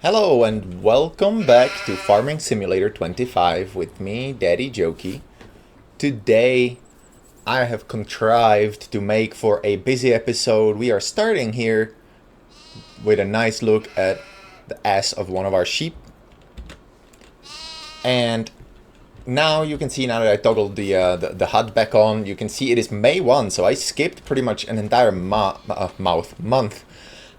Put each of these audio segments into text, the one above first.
Hello and welcome back to Farming Simulator 25 with me, Daddy Jokey. Today I have contrived to make for a busy episode. We are starting here with a nice look at the ass of one of our sheep. And now you can see, now that I toggled the HUD back on, you can see it is May 1, so I skipped pretty much an entire month.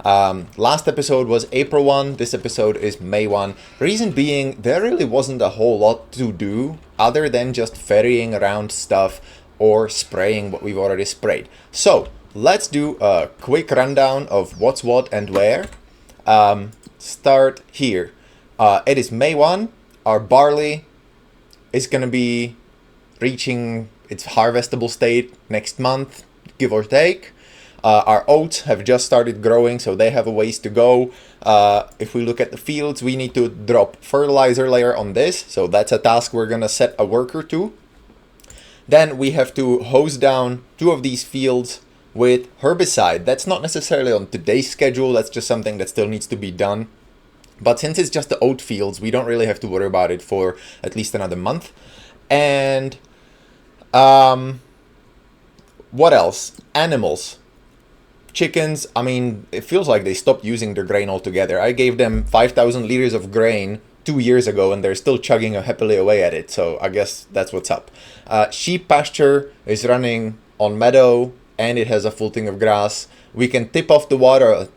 Last episode was April 1, this episode is May 1. Reason being, there really wasn't a whole lot to do other than just ferrying around stuff or spraying what we've already sprayed. So, let's do a quick rundown of what's what and where. Start here. It is May 1, our barley is going to be reaching its harvestable state next month, give or take. Our oats have just started growing, so they have a ways to go. If we look at the fields, we need to drop fertilizer layer on this, so that's a task we're going to set a worker to. Then we have to hose down 2 of these fields with herbicide. That's not necessarily on today's schedule, that's just something that still needs to be done. But since it's just the oat fields, we don't really have to worry about it for at least another month. And what else? Animals. Chickens, I mean, it feels like they stopped using their grain altogether. I gave them 5,000 liters of grain 2 years ago and they're still chugging happily away at it. So I guess that's what's up. Sheep pasture is running on meadow and it has a full thing of grass. We can top off the water a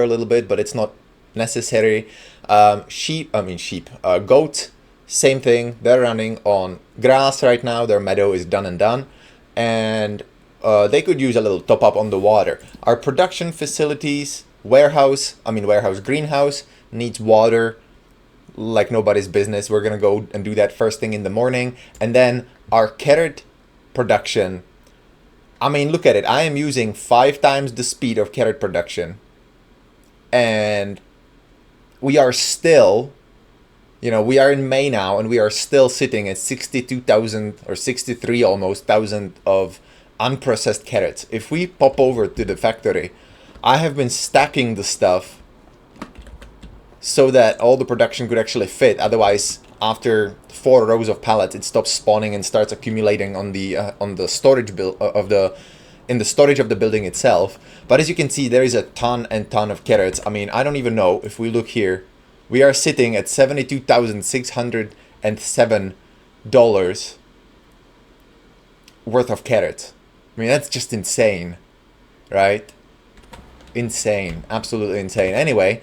little bit, but it's not necessary. Goat, same thing. They're running on grass right now. Their meadow is done and done. And they could use a little top up on the water. Our production facilities, greenhouse needs water like nobody's business. We're gonna go and do that first thing in the morning. And then our carrot production, I mean, look at it. I am using 5 times the speed of carrot production. And we are still, we are in May now and we are still sitting at 62,000 or 63 almost thousand of unprocessed carrots. If we pop over to the factory, I have been stacking the stuff so that all the production could actually fit. Otherwise, after 4 rows of pallets, it stops spawning and starts accumulating on the storage in the storage of the building itself. But as you can see, there is a ton and ton of carrots. I mean, I don't even know if we look here. We are sitting at $72,607 worth of carrots. I mean, that's just insane, right? Insane, absolutely insane. Anyway,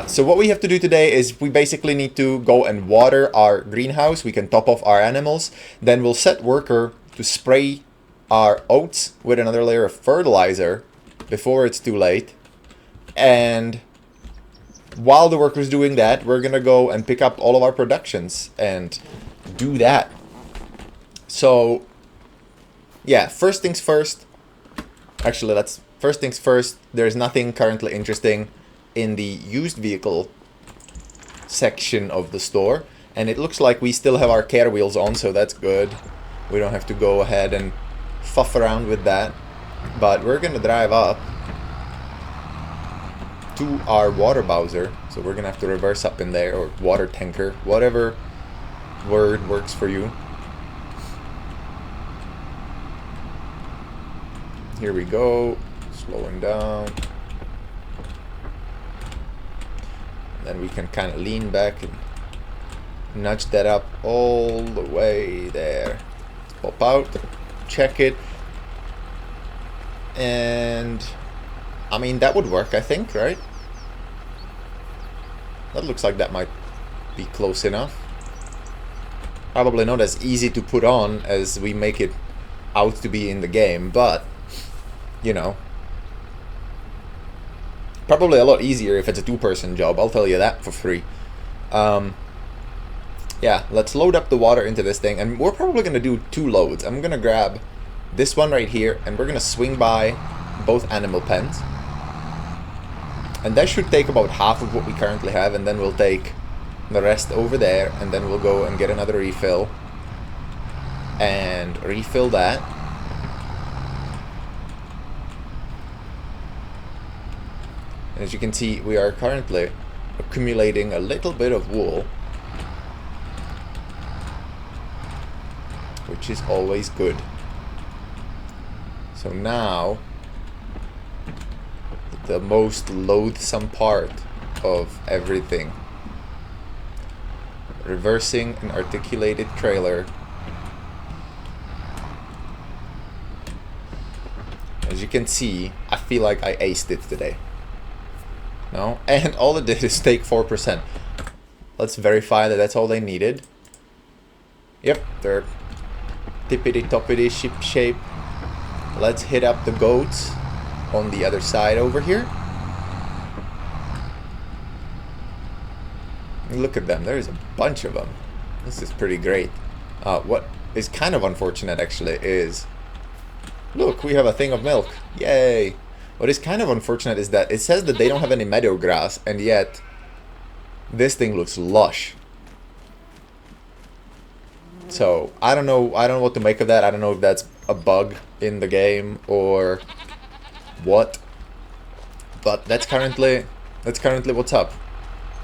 so what we have to do today is we basically need to go and water our greenhouse. We can top off our animals. Then we'll set worker to spray our oats with another layer of fertilizer before it's too late. And while the worker's doing that, we're gonna go and pick up all of our productions and do that. So yeah, first things first. Actually, first things first. There's nothing currently interesting in the used vehicle section of the store. And it looks like we still have our care wheels on, so that's good. We don't have to go ahead and fuff around with that. But we're gonna drive up to our water bowser. So we're gonna have to reverse up in there, or water tanker, whatever word works for you. Here we go, slowing down. Then we can kind of lean back and nudge that up all the way there. Let's pop out, check it. And I mean, that would work, I think, right? That looks like that might be close enough. Probably not as easy to put on as we make it out to be in the game, but probably a lot easier if it's a 2-person job, I'll tell you that for free. Yeah, let's load up the water into this thing, and we're probably going to do 2 loads. I'm going to grab this one right here, and we're going to swing by both animal pens. And that should take about half of what we currently have, and then we'll take the rest over there, and then we'll go and get another refill. And refill that. As you can see, we are currently accumulating a little bit of wool, which is always good. So now, the most loathsome part of everything. Reversing an articulated trailer. As you can see, I feel like I aced it today. No? And all it did is take 4%. Let's verify that that's all they needed. Yep, they're tippity-toppity ship shape. Let's hit up the goats on the other side over here. Look at them, there's a bunch of them. This is pretty great. What is kind of unfortunate actually is, look, we have a thing of milk. Yay! What is kind of unfortunate is that it says that they don't have any meadow grass, and yet this thing looks lush. So I don't know what to make of that. I don't know if that's a bug in the game or what. But that's currently what's up.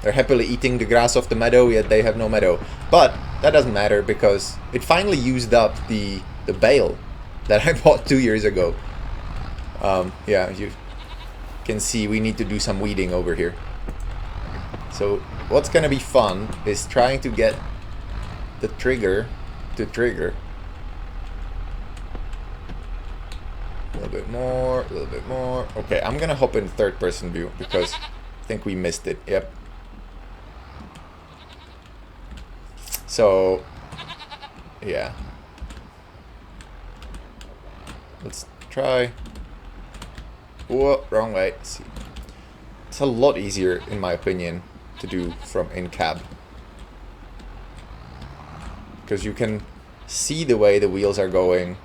They're happily eating the grass off the meadow, yet they have no meadow. But that doesn't matter because it finally used up the bale that I bought 2 years ago. Yeah, you can see we need to do some weeding over here. So what's gonna be fun is trying to get the trigger to trigger. A little bit more, a little bit more. Okay, I'm gonna hop in third person view because I think we missed it. Yep. So, yeah. Let's try. Whoa, wrong way. See. It's a lot easier, in my opinion, to do from in-cab. Because you can see the way the wheels are going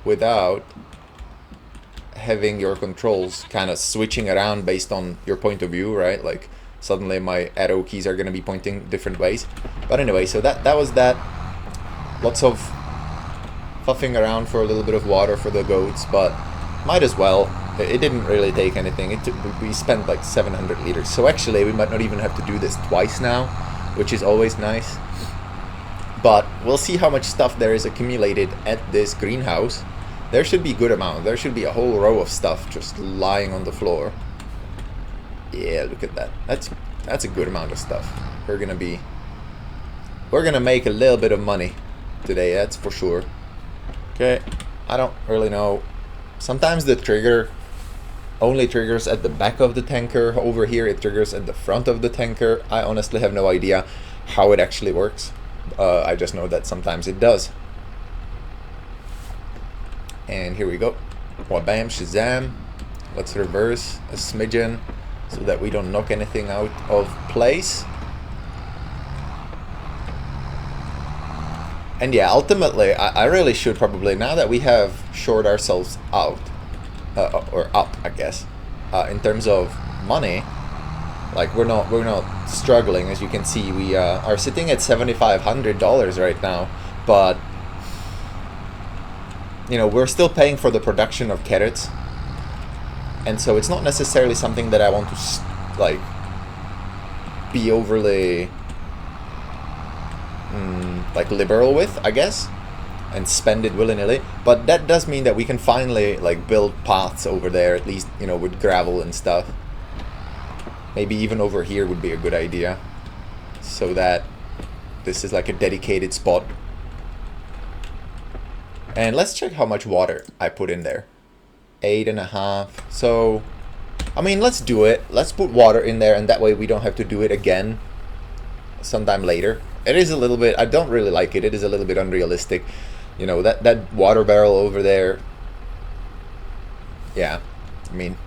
without having your controls kind of switching around based on your point of view, right? Like, suddenly my arrow keys are going to be pointing different ways. But anyway, so that was that. Lots of puffing around for a little bit of water for the goats, but might as well. It didn't really take anything. We spent like 700 liters. So actually, we might not even have to do this twice now, which is always nice. But we'll see how much stuff there is accumulated at this greenhouse. There should be a good amount. There should be a whole row of stuff just lying on the floor. Yeah, look at that. That's a good amount of stuff. We're gonna make a little bit of money today, that's for sure. Okay, I don't really know. Sometimes the trigger only triggers at the back of the tanker. Over here it triggers at the front of the tanker. I honestly have no idea how it actually works. I just know that sometimes it does. And here we go. Wabam shazam. Let's reverse a smidgen so that we don't knock anything out of place. And yeah, ultimately, I really should probably, now that we have shored ourselves out, or up, I guess, in terms of money, like we're not struggling. As you can see, we are sitting at $7,500 right now, but you know, we're still paying for the production of carrots, and so it's not necessarily something that I want to like be overly like liberal with, I guess, and spend it willy-nilly. But that does mean that we can finally like build paths over there, at least, you know, with gravel and stuff. Maybe even over here would be a good idea, so that this is like a dedicated spot. And let's check how much water I put in there. 8.5. So, I mean, let's do it. Let's put water in there, and that way we don't have to do it again sometime later. It is a little bit, I don't really like it. It is a little bit unrealistic. You know, that water barrel over there. Yeah, I mean,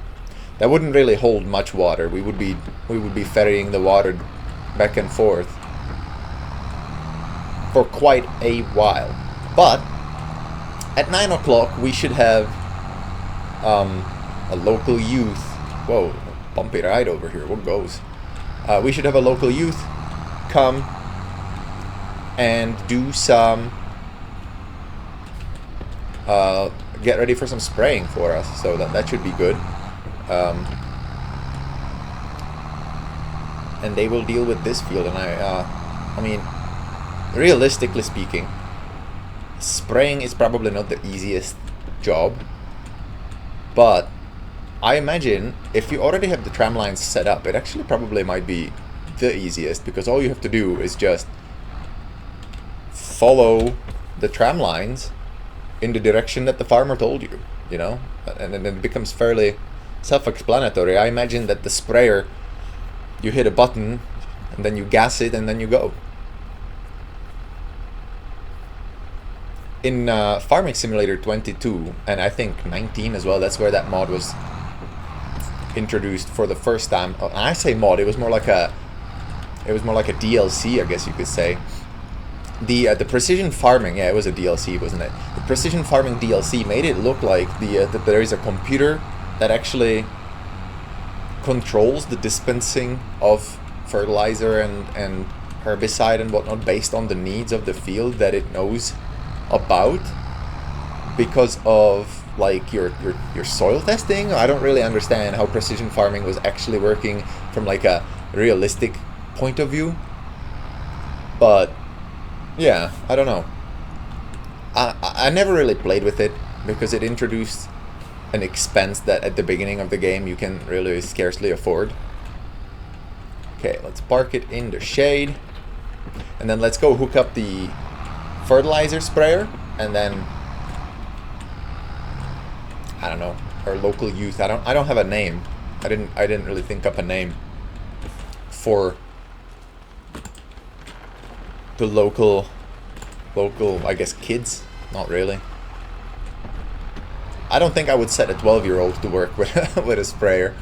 that wouldn't really hold much water. We would be ferrying the water back and forth for quite a while. But at 9 o'clock we should have a local youth. Whoa, bumpy ride over here. What goes? We should have a local youth come and do some get ready for some spraying for us, so that should be good. and they will deal with this field. And I mean, realistically speaking, spraying is probably not the easiest job, but I imagine if you already have the tram lines set up, it actually probably might be the easiest, because all you have to do is just follow the tram lines in the direction that the farmer told you, you know, and then it becomes fairly self-explanatory. I imagine that the sprayer, you hit a button and then you gas it and then you go. In Farming Simulator 22, and I think 19 as well, that's where that mod was introduced for the first time. I say mod, it was more like a DLC, I guess you could say. The precision farming, yeah, it was a DLC, wasn't it? The precision farming DLC made it look like that there is a computer that actually controls the dispensing of fertilizer and herbicide and whatnot based on the needs of the field that it knows about, because of like your soil testing. I don't really understand how precision farming was actually working from like a realistic point of view, but yeah, I don't know. I never really played with it because it introduced an expense that at the beginning of the game you can really scarcely afford. Okay, let's park it in the shade, and then let's go hook up the fertilizer sprayer, and then I don't know, our local youth. I don't have a name. I didn't really think up a name for the local I guess kids. Not really. I don't think I would set a 12-year-old to work with with a sprayer,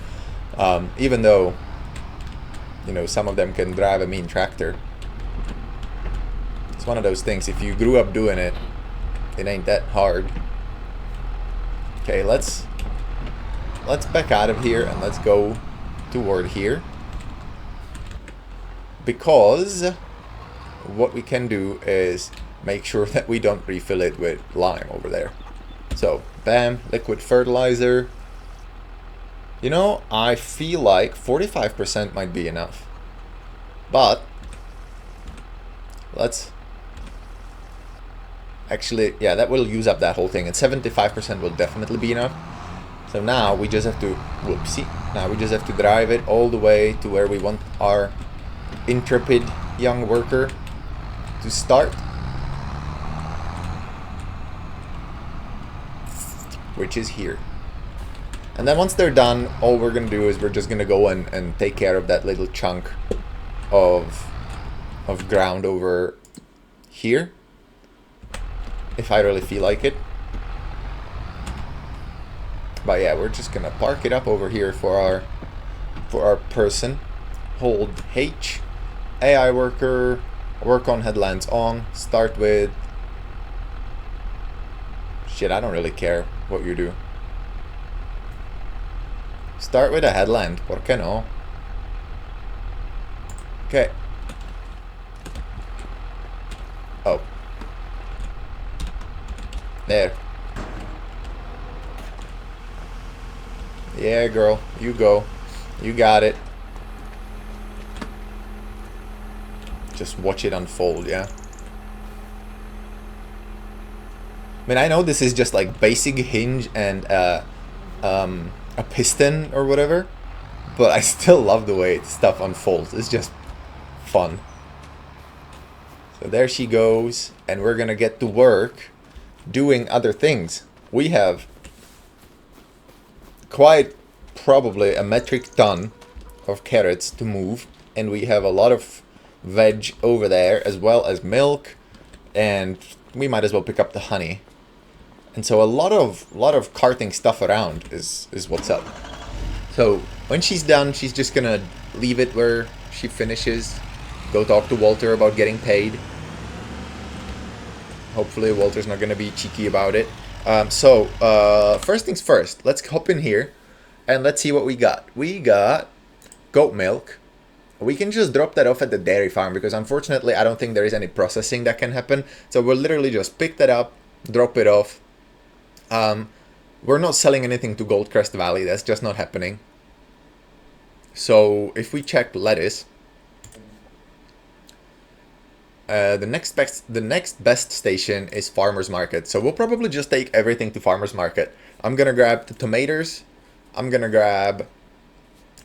even though, you know, some of them can drive a mean tractor. It's one of those things, if you grew up doing it, it ain't that hard. Okay, let's back out of here and let's go toward here, because what we can do is make sure that we don't refill it with lime over there. So, bam, liquid fertilizer. You know, I feel like 45% might be enough, but let's actually, yeah, that will use up that whole thing, and 75% will definitely be enough. So now we just have to, whoopsie, now we just have to drive it all the way to where we want our intrepid young worker to start, which is here. And then once they're done, all we're gonna do is we're just gonna go and take care of that little chunk of ground over here, if I really feel like it. But yeah, we're just gonna park it up over here for our person. Hold H, AI worker, work on headlands on, start with, shit, I don't really care what you do. Start with a headland, ¿por qué no? Okay. Oh. There. Yeah, girl, you go. You got it. Just watch it unfold, yeah? I mean, I know this is just like basic hinge and a piston or whatever, but I still love the way stuff unfolds. It's just fun. So there she goes, and we're gonna get to work doing other things. We have quite probably a metric ton of carrots to move, and we have a lot of veg over there, as well as milk, and we might as well pick up the honey. And so a lot of carting stuff around is what's up. So when she's done, she's just gonna leave it where she finishes, go talk to Walter about getting paid. Hopefully Walter's not gonna be cheeky about it. First things first, let's hop in here and let's see what we got. We got goat milk. We can just drop that off at the dairy farm, because unfortunately I don't think there is any processing that can happen. So we'll literally just pick that up, drop it off. We're not selling anything to Goldcrest Valley, that's just not happening. So if we check lettuce, The next best station is farmer's market. So we'll probably just take everything to farmer's market. I'm gonna grab the tomatoes. I'm gonna grab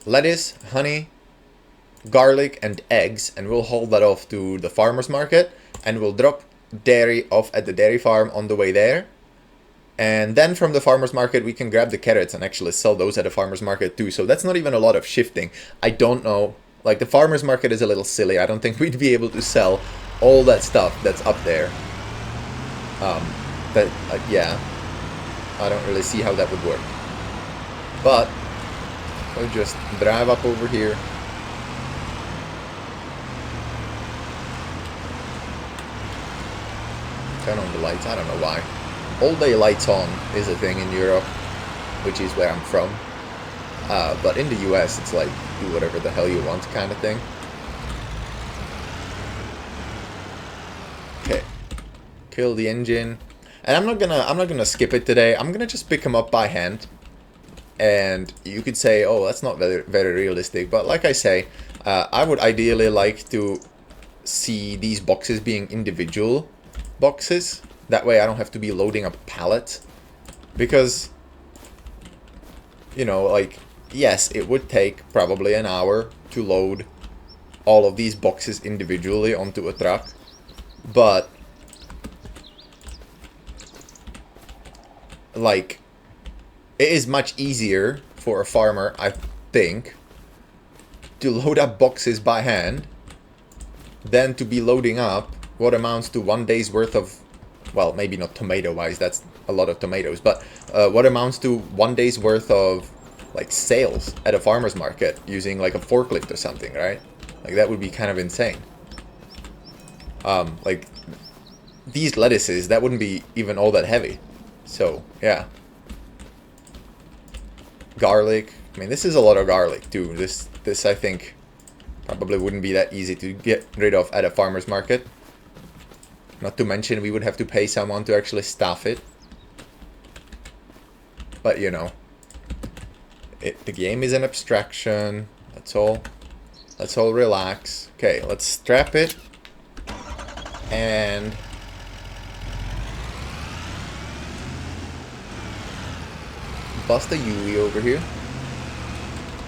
lettuce, honey, garlic, and eggs, and we'll hold that off to the farmer's market, and we'll drop dairy off at the dairy farm on the way there. And then from the farmer's market, we can grab the carrots and actually sell those at the farmer's market too. So that's not even a lot of shifting. I don't know. Like, the farmer's market is a little silly. I don't think we'd be able to sell all that stuff that's up there. Yeah. I don't really see how that would work. But we'll just drive up over here. Turn on the lights. I don't know why. All day lights on is a thing in Europe, which is where I'm from. But in the US, it's like, do whatever the hell you want kind of thing. Okay. Kill the engine. And I'm not gonna skip it today. I'm gonna just pick them up by hand. And you could say, oh, that's not very, very realistic. But like I say, I would ideally like to see these boxes being individual boxes. That way I don't have to be loading a pallet. Because, you know, like, yes, it would take probably an hour to load all of these boxes individually onto a truck. But, like, it is much easier for a farmer, I think, to load up boxes by hand than to be loading up what amounts to 1 day's worth of, well, maybe not tomato-wise, that's a lot of tomatoes, but what amounts to 1 day's worth of, like, sales at a farmer's market using, like, a forklift or something, right? Like, that would be kind of insane. Like, these lettuces, that wouldn't be even all that heavy. So, yeah. Garlic. I mean, this is a lot of garlic, too. This I think, probably wouldn't be that easy to get rid of at a farmer's market. Not to mention, we would have to pay someone to actually staff it. But, you know, the game is an abstraction. That's all. Let's all relax. Okay, let's strap it. And bust a Yui over here.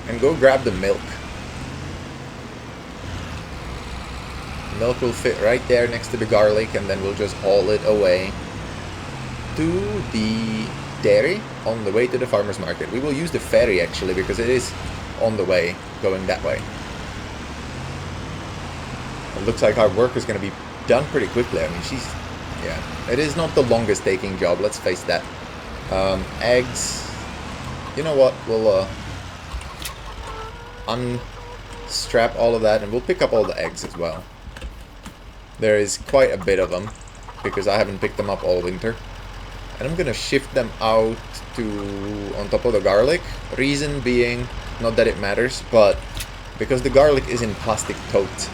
And go grab the milk. Milk will fit right there next to the garlic, and then we'll just haul it away to the dairy on the way to the farmer's market. We will use the ferry actually, because it is on the way going that way. It looks like our work is going to be done pretty quickly. I mean, yeah, it is not the longest taking job, let's face that. Eggs. You know what? We'll unstrap all of that, and we'll pick up all the eggs as well. There is quite a bit of them, because I haven't picked them up all winter. And I'm gonna shift them out to on top of the garlic. Reason being, not that it matters, but because the garlic is in plastic tote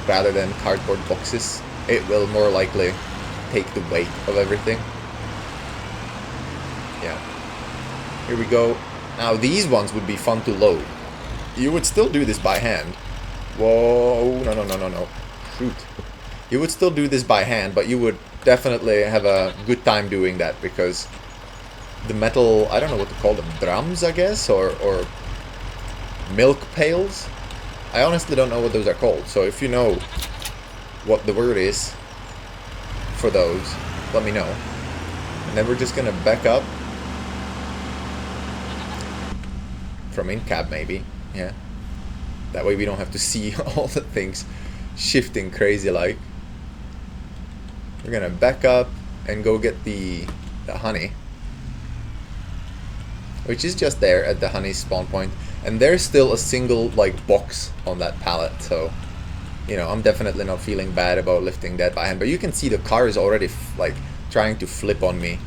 rather than cardboard boxes, it will more likely take the weight of everything. Yeah. Here we go. Now these ones would be fun to load. You would still do this by hand. Whoa, no. Shoot. You would still do this by hand, but you would definitely have a good time doing that, because the metal, I don't know what to call them, drums, I guess, or milk pails? I honestly don't know what those are called, so if you know what the word is for those, let me know. And then we're just gonna back up from in cab, maybe. Yeah, that way we don't have to see all the things shifting crazy like. We're gonna back up and go get the honey, which is just there at the honey spawn point, and there's still a single like box on that pallet, so you know, I'm definitely not feeling bad about lifting that by hand. But you can see the car is already like trying to flip on me.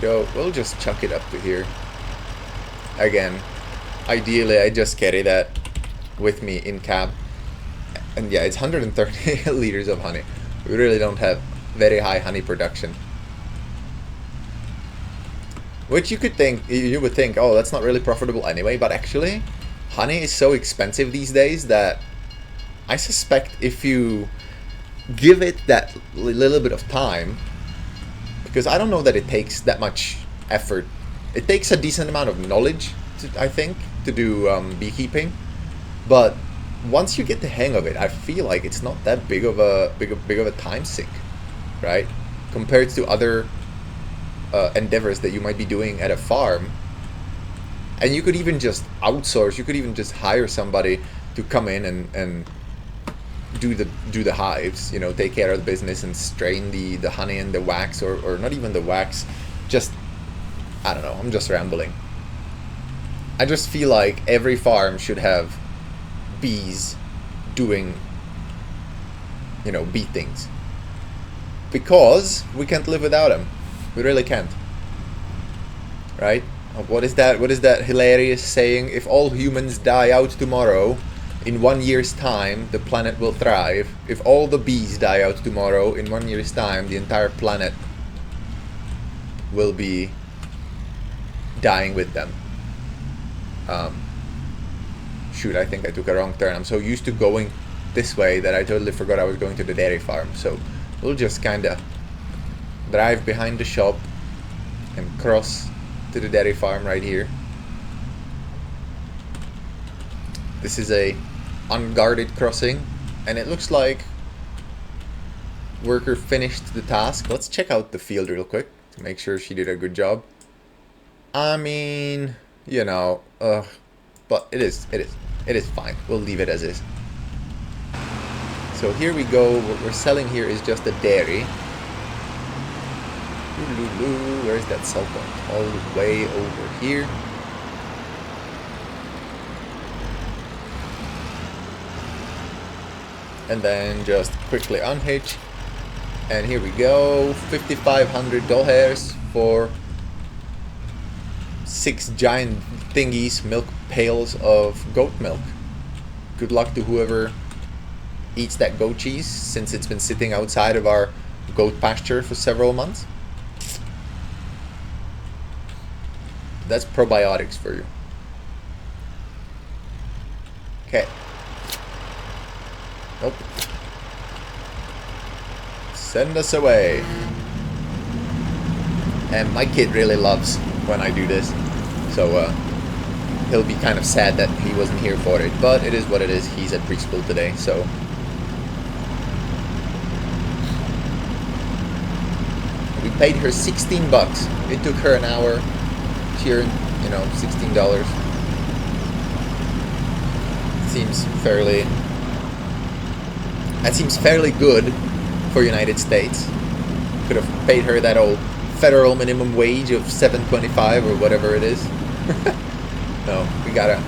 We'll just chuck it up to here. Again, ideally I just carry that with me in cab. And yeah, it's 130 liters of honey. We really don't have very high honey production. Which you would think, oh, that's not really profitable anyway, but actually, honey is so expensive these days that I suspect if you give it that little bit of time, because I don't know that it takes that much effort. It takes a decent amount of knowledge, I think, to do beekeeping, but once you get the hang of it, I feel like it's not that big of a time sink, right? Compared to other endeavors that you might be doing at a farm. And you could even just outsource. You could even just hire somebody to come in and do the hives. You know, take care of the business and strain the honey and the wax, or not even the wax. Just, I don't know. I'm just rambling. I just feel like every farm should have bees doing, you know, bee things, because we can't live without them. We really can't, right? What is that hilarious saying? If all humans die out tomorrow, in 1 year's time the planet will thrive. If all the bees die out tomorrow, in 1 year's time the entire planet will be dying with them. Shoot, I think I took a wrong turn. I'm so used to going this way that I totally forgot I was going to the dairy farm. So we'll just kinda drive behind the shop and cross to the dairy farm right here. This is a unguarded crossing, and it looks like worker finished the task. Let's check out the field real quick to make sure she did a good job. I mean, you know, but it is fine. We'll leave it as is. So here we go. What we're selling here is just a dairy. Where is that cell point? All the way over here. And then just quickly unhitch. And here we go. 5,500 doll hairs for 6 giant thingies, milk pails of goat milk. Good luck to whoever eats that goat cheese, since it's been sitting outside of our goat pasture for several months. That's probiotics for you. Okay. Nope. Send us away. And my kid really loves when I do this, so he'll be kind of sad that he wasn't here for it, but it is what it is. He's at preschool today, so. We paid her 16 bucks. It took her an hour. She earned, you know, $16. That seems fairly good for United States. Could have paid her that old federal minimum wage of $7.25 or whatever it is. No, we gotta.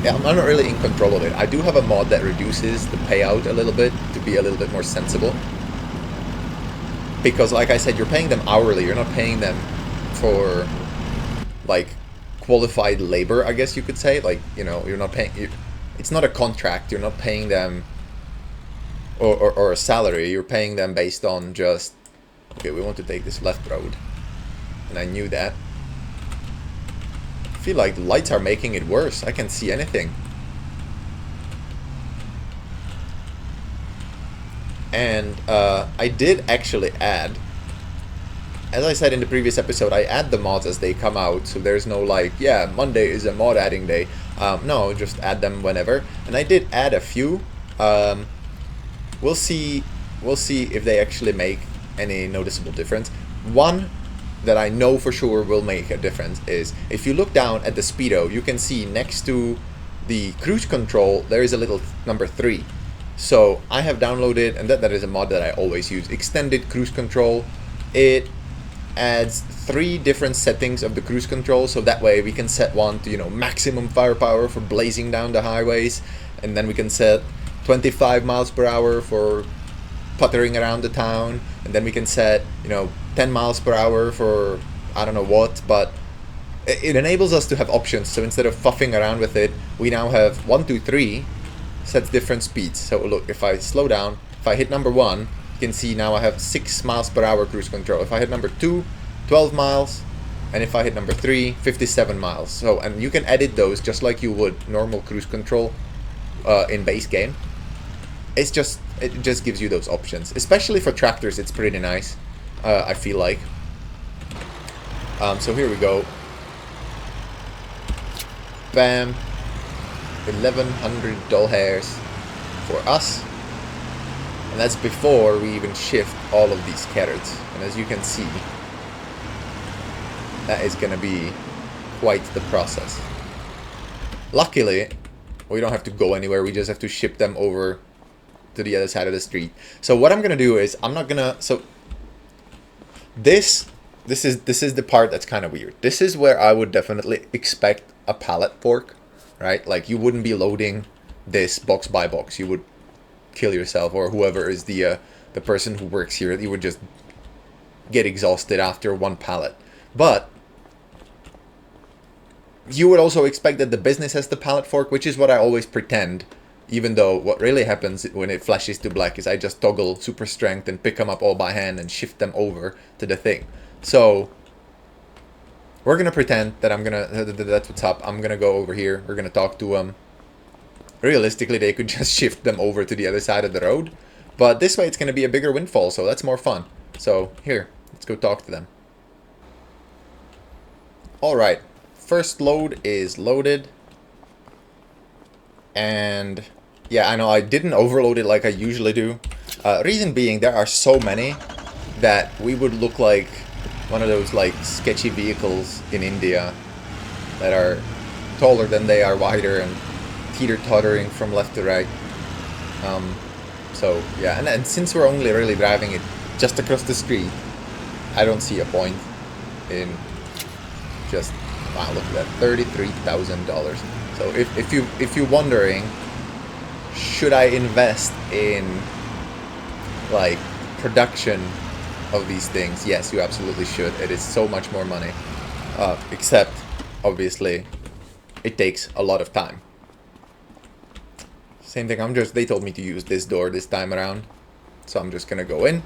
Yeah, I'm not really in control of it. I do have a mod that reduces the payout a little bit to be a little bit more sensible. Because, like I said, you're paying them hourly. You're not paying them for, like, qualified labor, I guess you could say. Like, you know, you're not paying. It's not a contract. You're not paying them or a salary. You're paying them based on just, okay, we want to take this left road, and I knew that. I feel like the lights are making it worse. I can't see anything. And I did actually add, as I said in the previous episode, I add the mods as they come out, so there's no like, yeah, Monday is a mod adding day. No, just add them whenever. And I did add a few. We'll see if they actually make any noticeable difference. One that I know for sure will make a difference is, if you look down at the speedo, you can see next to the cruise control there is a little number 3. So I have downloaded, and that is a mod that I always use, extended cruise control. It adds 3 different settings of the cruise control, so that way we can set one to, you know, maximum firepower for blazing down the highways, and then we can set 25 miles per hour for puttering around the town, and then we can set, you know, 10 miles per hour for I don't know what, but it enables us to have options. So instead of fuffing around with it, we now have 1, 2, 3 sets different speeds. So look, if I slow down, if I hit number 1, you can see now I have 6 miles per hour cruise control. If I hit number 2, 12 miles, And if I hit number 3, 57 miles. So, and you can edit those just like you would normal cruise control in base game. It just gives you those options. Especially for tractors, it's pretty nice, I feel like. So here we go. Bam. 1,100 doll hairs for us. And that's before we even shift all of these carrots. And as you can see, that is going to be quite the process. Luckily, we don't have to go anywhere. We just have to ship them over to the other side of the street. So what I'm going to do is, I'm not going to... So this is the part that's kind of weird. This is where I would definitely expect a pallet fork, right? Like, you wouldn't be loading this box by box. You would kill yourself, or whoever is the person who works here. You would just get exhausted after one pallet. But you would also expect that the business has the pallet fork, which is what I always pretend. Even though what really happens when it flashes to black is I just toggle super strength and pick them up all by hand and shift them over to the thing. So we're gonna pretend that that's what's up. I'm gonna go over here. We're gonna talk to them. Realistically, they could just shift them over to the other side of the road, but this way it's gonna be a bigger windfall, so that's more fun. So here, let's go talk to them. All right, first load is loaded, and yeah, I know I didn't overload it like I usually do. Reason being, there are so many that we would look like one of those like sketchy vehicles in India that are taller than they are wider and teeter-tottering from left to right. So yeah, and since we're only really driving it just across the street, I don't see a point in just, wow, look at that, $33,000. So if you're wondering, should I invest in like production of these things? Yes, you absolutely should. It is so much more money. Except, obviously, it takes a lot of time. Same thing, they told me to use this door this time around. So I'm just gonna go in.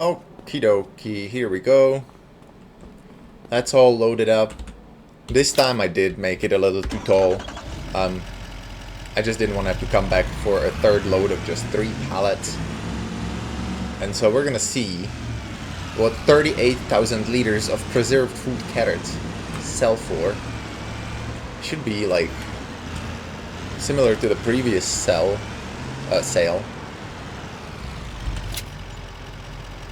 Okie dokie, here we go. That's all loaded up. This time I did make it a little too tall. I just didn't want to have to come back for a third load of just 3 pallets. And so we're gonna see what 38,000 liters of preserved food carrots sell for. Should be like similar to the previous sale.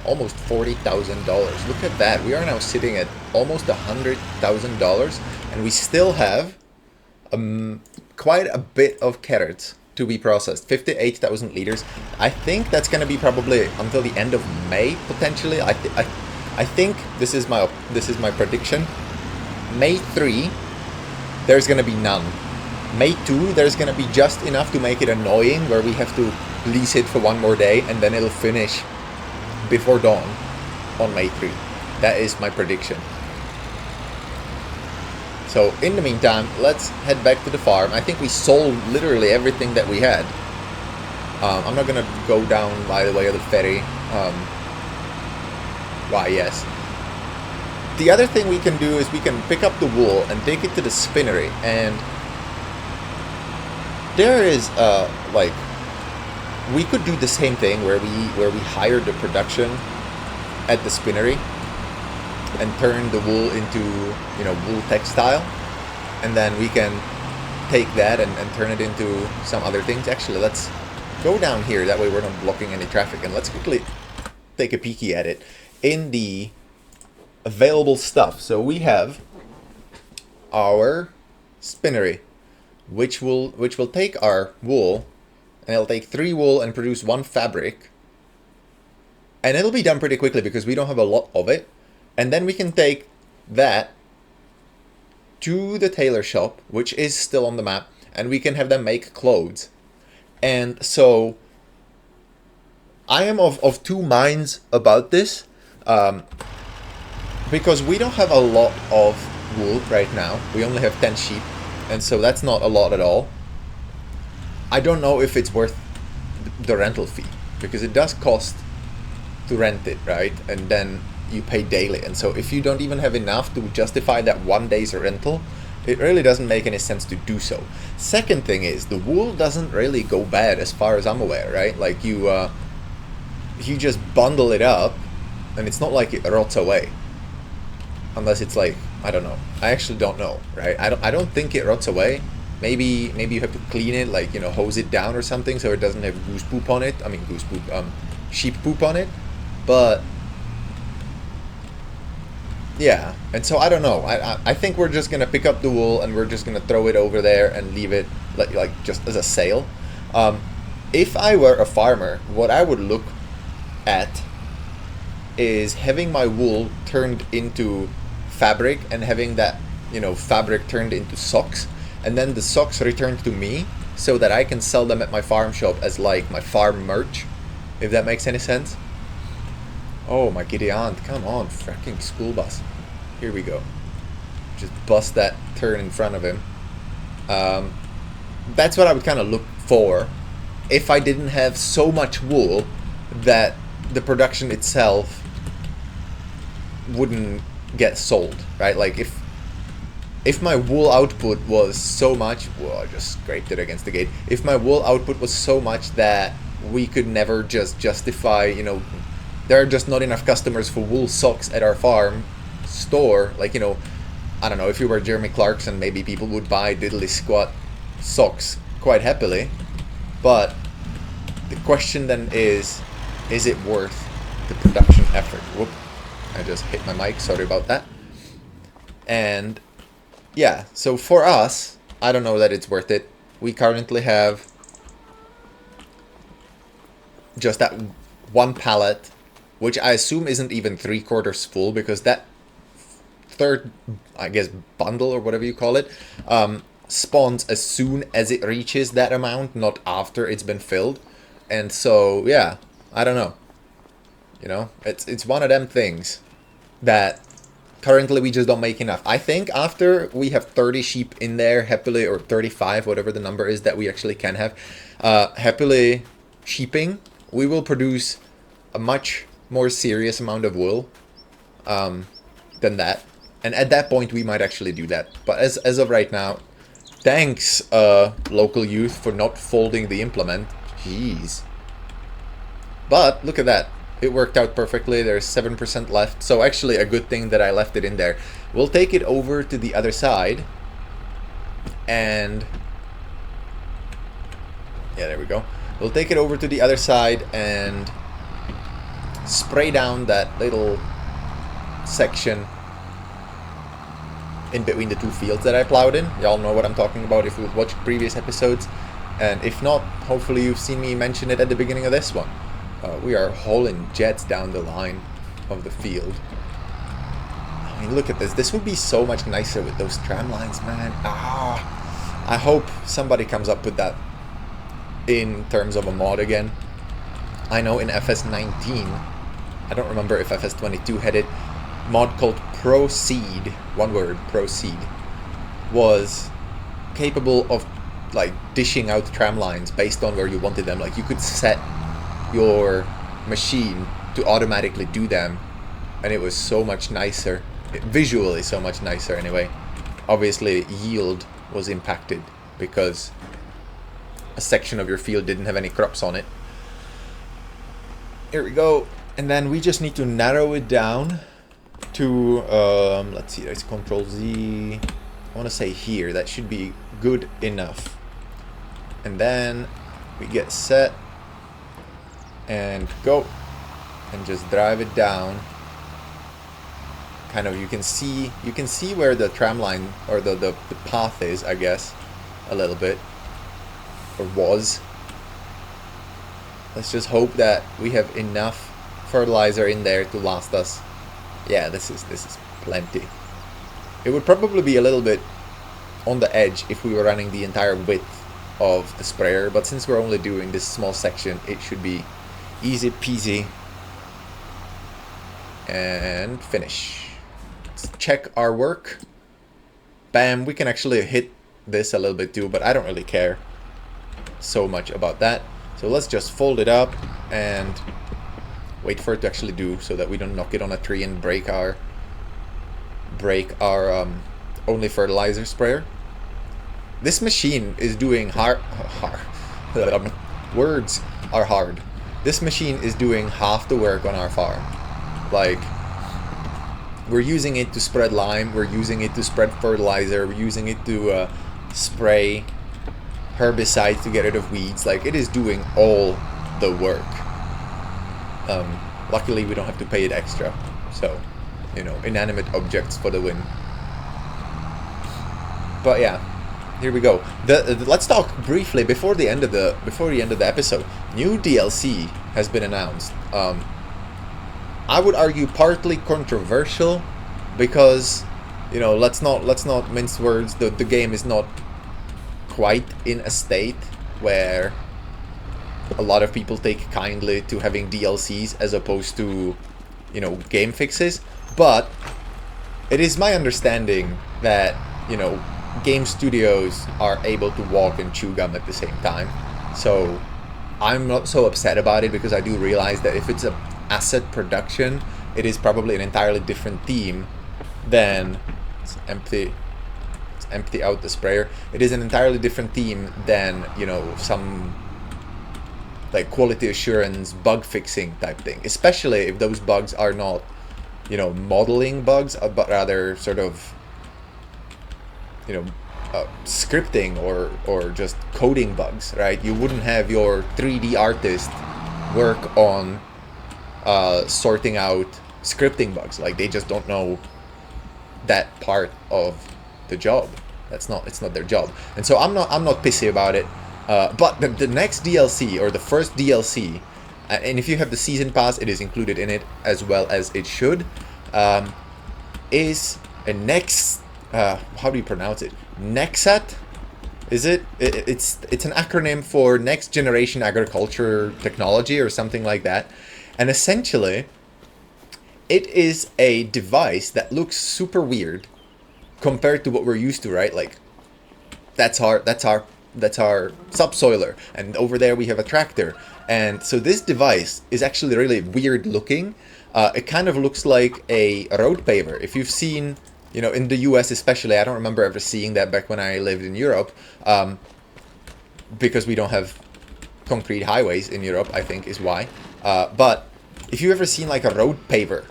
Almost $40,000. Look at that. We are now sitting at almost $100,000, and we still have quite a bit of carrots to be processed. 58,000 liters. I think that's going to be probably until the end of May potentially. I think this is my prediction. May 3, there's going to be none. May 2, there's going to be just enough to make it annoying, where we have to lease it for one more day, and then it'll finish before dawn on May 3. That is my prediction. So in the meantime, let's head back to the farm. I think we sold literally everything that we had. I'm not gonna go down by the way of the ferry. Why, yes. The other thing we can do is we can pick up the wool and take it to the spinnery, and there is like, we could do the same thing where we hire the production at the spinnery and turn the wool into, you know, wool textile, and then we can take that and turn it into some other things. Actually, let's go down here, that way we're not blocking any traffic, and let's quickly take a peeky at it in the available stuff. So we have our spinnery, which will take our wool, and it'll take 3 wool and produce 1 fabric, and it'll be done pretty quickly because we don't have a lot of it. And then we can take that to the tailor shop, which is still on the map, and we can have them make clothes. And so I am of 2 minds about this, because we don't have a lot of wool right now. We only have 10 sheep, and so that's not a lot at all. I don't know if it's worth the rental fee, because it does cost to rent it, right? And then you pay daily. And so if you don't even have enough to justify that 1 day's rental, it really doesn't make any sense to do so. Second thing is, the wool doesn't really go bad as far as I'm aware, right? Like you just bundle it up, and it's not like it rots away. Unless it's like, I don't know. I actually don't know, right? I don't think it rots away. Maybe you have to clean it, like, you know, hose it down or something so it doesn't have goose poop on it. I mean, goose poop, sheep poop on it. But yeah, and so I don't know. I think we're just gonna pick up the wool and we're just gonna throw it over there and leave it like just as a sale. If I were a farmer, what I would look at is having my wool turned into fabric and having that, you know, fabric turned into socks, and then the socks returned to me so that I can sell them at my farm shop as like my farm merch, if that makes any sense. Oh my giddy aunt, come on, freaking school bus. Here we go. Just bust that turn in front of him. That's what I would kind of look for if I didn't have so much wool that the production itself wouldn't get sold, right? Like if my wool output was so much, well, I just scraped it against the gate. If my wool output was so much that we could never just justify, you know, there are just not enough customers for wool socks at our farm store, like, you know, I don't know, if you were Jeremy Clarkson, maybe people would buy diddly squat socks quite happily. But the question then is it worth the production effort? Whoop, I just hit my mic, sorry about that. And yeah, so for us, I don't know that it's worth it. We currently have just that one pallet, which I assume isn't even 3/4 full, because that third, I guess, bundle or whatever you call it, spawns as soon as it reaches that amount, not after it's been filled. And so, yeah, I don't know. You know, it's one of them things that currently we just don't make enough. I think after we have 30 sheep in there happily, or 35, whatever the number is that we actually can have, happily sheeping, we will produce a much more serious amount of wool than that. And at that point, we might actually do that. But as of right now, thanks, local youth, for not folding the implement. Jeez. But look at that. It worked out perfectly. There's 7% left. So actually a good thing that I left it in there. We'll take it over to the other side. And yeah, there we go. We'll take it over to the other side and spray down that little section in between the two fields that I plowed in. Y'all know what I'm talking about if you've watched previous episodes. And if not, hopefully you've seen me mention it at the beginning of this one. We are hauling jets down the line of the field. I mean, look at this. This would be so much nicer with those tram lines, man. I hope somebody comes up with that in terms of a mod again. I know in FS19, I don't remember if FS22 had it, mod called Proceed, one word, Proceed, was capable of like dishing out tram lines based on where you wanted them. Like you could set your machine to automatically do them, and it was so much nicer, visually so much nicer anyway. Obviously yield was impacted because a section of your field didn't have any crops on it. Here we go. And then we just need to narrow it down to let's see, there's Control Z, I want to say here. That should be good enough. And then we get set and go and just drive it down. Kind of, you can see where the tram line or the path is, I guess, a little bit, or was. Let's just hope that we have enough fertilizer in there to last us. Yeah, this is plenty. It would probably be a little bit on the edge if we were running the entire width of the sprayer, but since we're only doing this small section, it should be easy peasy. And finish. Let's check our work. Bam, we can actually hit this a little bit too, but I don't really care so much about that. So let's just fold it up and wait for it to actually do, so that we don't knock it on a tree and break our only fertilizer sprayer. This machine is doing words are hard. This machine is doing half the work on our farm. Like, we're using it to spread lime, we're using it to spread fertilizer, we're using it to spray herbicides to get rid of weeds. Like, it is doing all the work. Luckily we don't have to pay it extra, so, you know, inanimate objects for the win. But yeah, here we go. Let's talk briefly before the end of the episode. New DLC has been announced. I would argue partly controversial, because, you know, let's not mince words. The game is not quite in a state where a lot of people take kindly to having DLCs as opposed to, you know, game fixes. But it is my understanding that, you know, game studios are able to walk and chew gum at the same time. So I'm not so upset about it, because I do realize that if it's a asset production, it is probably an entirely different theme than empty out the sprayer. It is an entirely different theme than, you know, some like quality assurance bug fixing type thing, especially if those bugs are not, you know, modeling bugs, but rather sort of, you know, scripting or just coding bugs, right? You wouldn't have your 3D artist work on sorting out scripting bugs. Like, they just don't know that part of the job. It's not their job. And so I'm not pissy about it. But the next DLC, or the first DLC, and if you have the season pass, it is included in it as well as it should, is a next, how do you pronounce it? Nexat? Is it? It's an acronym for Next Generation Agriculture Technology or something like that. And essentially, it is a device that looks super weird compared to what we're used to, right? Like, that's our subsoiler, and over there we have a tractor. And so this device is actually really weird looking. It kind of looks like a road paver. If you've seen, you know, in the US especially, I don't remember ever seeing that back when I lived in Europe, because we don't have concrete highways in Europe, I think is why. But if you've ever seen like a road paver,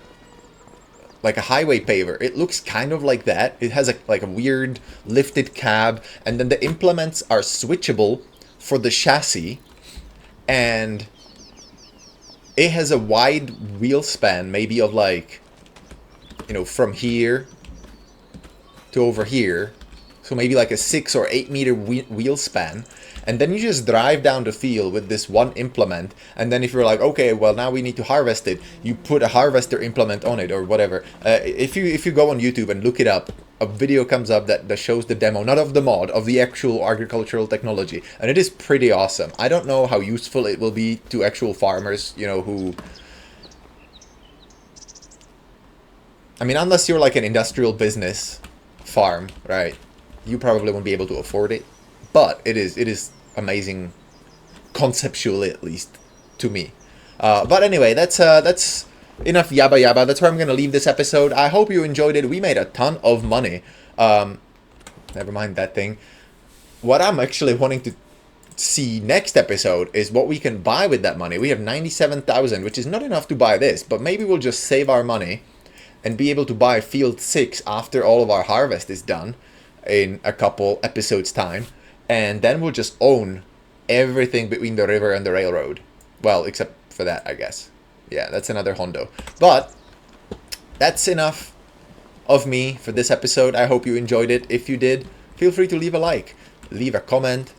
like a highway paver, it looks kind of like that. It has like a weird lifted cab, and then the implements are switchable for the chassis, and it has a wide wheel span, maybe of like, you know, from here to over here, so maybe like a 6 or 8 meter wheel span. And then you just drive down the field with this one implement, and then if you're like, okay, well, now we need to harvest it, you put a harvester implement on it or whatever. If you go on YouTube and look it up, a video comes up that shows the demo, not of the mod, of the actual agricultural technology, and it is pretty awesome. I don't know how useful it will be to actual farmers, you know, who... I mean, unless you're like an industrial business farm, right? You probably won't be able to afford it. But it is amazing, conceptually at least, to me. But anyway, that's enough yabba yabba. That's where I'm gonna leave this episode. I hope you enjoyed it. We made a ton of money. Never mind that thing. What I'm actually wanting to see next episode is what we can buy with that money. We have 97,000, which is not enough to buy this, but maybe we'll just save our money and be able to buy Field 6 after all of our harvest is done in a couple episodes time. And then we'll just own everything between the river and the railroad. Well, except for that, I guess. Yeah, that's another Hondo. But that's enough of me for this episode. I hope you enjoyed it. If you did, feel free to leave a like, leave a comment.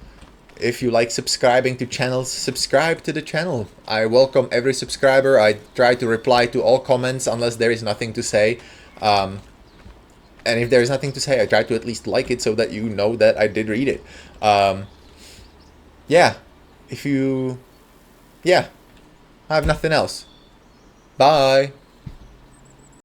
If you like subscribing to channels, subscribe to the channel. I welcome every subscriber. I try to reply to all comments unless there is nothing to say. And if there is nothing to say, I try to at least like it so that you know that I did read it. Yeah. Yeah. I have nothing else. Bye.